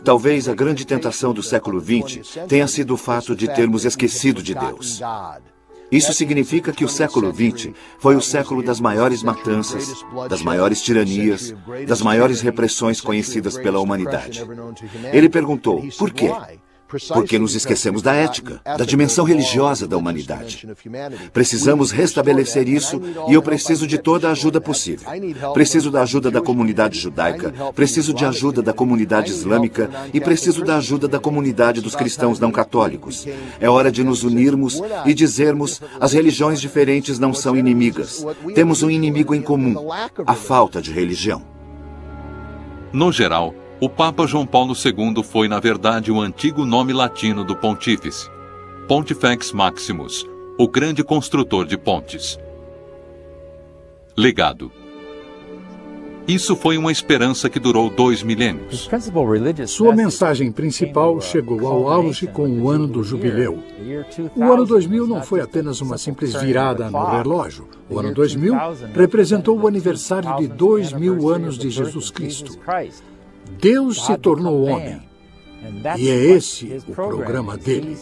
Talvez a grande tentação do século XX tenha sido o fato de termos esquecido de Deus. Isso significa que o século XX foi o século das maiores matanças, das maiores tiranias, das maiores repressões conhecidas pela humanidade. Ele perguntou, por quê? Porque nos esquecemos da ética, da dimensão religiosa da humanidade. Precisamos restabelecer isso e eu preciso de toda a ajuda possível. Preciso da ajuda da comunidade judaica, preciso de ajuda da comunidade islâmica e preciso da ajuda da comunidade dos cristãos não católicos. É hora de nos unirmos e dizermos: as religiões diferentes não são inimigas. Temos um inimigo em comum: a falta de religião. No geral, o Papa João Paulo II foi, na verdade, o antigo nome latino do pontífice, Pontifex Maximus, o grande construtor de pontes. Legado. Isso foi uma esperança que durou 2 milênios. Sua mensagem principal chegou ao auge com o ano do jubileu. O ano 2000 não foi apenas uma simples virada no relógio. O ano 2000 representou o aniversário de 2000 anos de Jesus Cristo. Deus se tornou homem. E é esse o programa dele.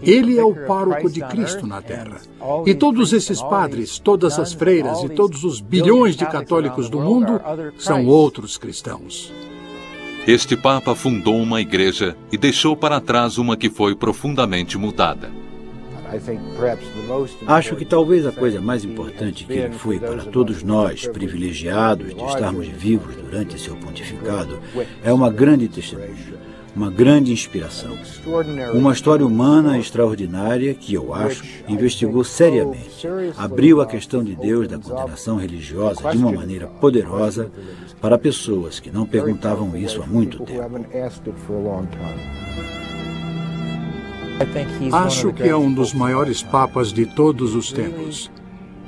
Ele é o pároco de Cristo na Terra. E todos esses padres, todas as freiras e todos os bilhões de católicos do mundo são outros cristãos. Este Papa fundou uma igreja e deixou para trás uma que foi profundamente mudada. Acho que talvez a coisa mais importante que ele foi para todos nós, privilegiados de estarmos vivos durante seu pontificado, é uma grande testemunha. Uma grande inspiração. Uma história humana extraordinária que, eu acho, investigou seriamente. Abriu a questão de Deus da condenação religiosa de uma maneira poderosa para pessoas que não perguntavam isso há muito tempo. Acho que é um dos maiores papas de todos os tempos.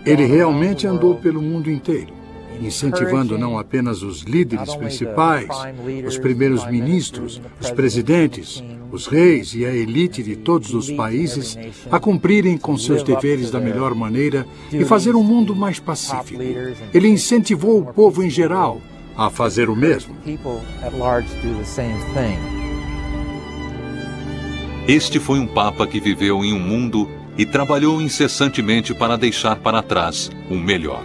Ele realmente andou pelo mundo inteiro, incentivando não apenas os líderes principais, os primeiros ministros, os presidentes, os reis e a elite de todos os países a cumprirem com seus deveres da melhor maneira e fazer um mundo mais pacífico. Ele incentivou o povo em geral a fazer o mesmo. Este foi um Papa que viveu em um mundo e trabalhou incessantemente para deixar para trás o melhor.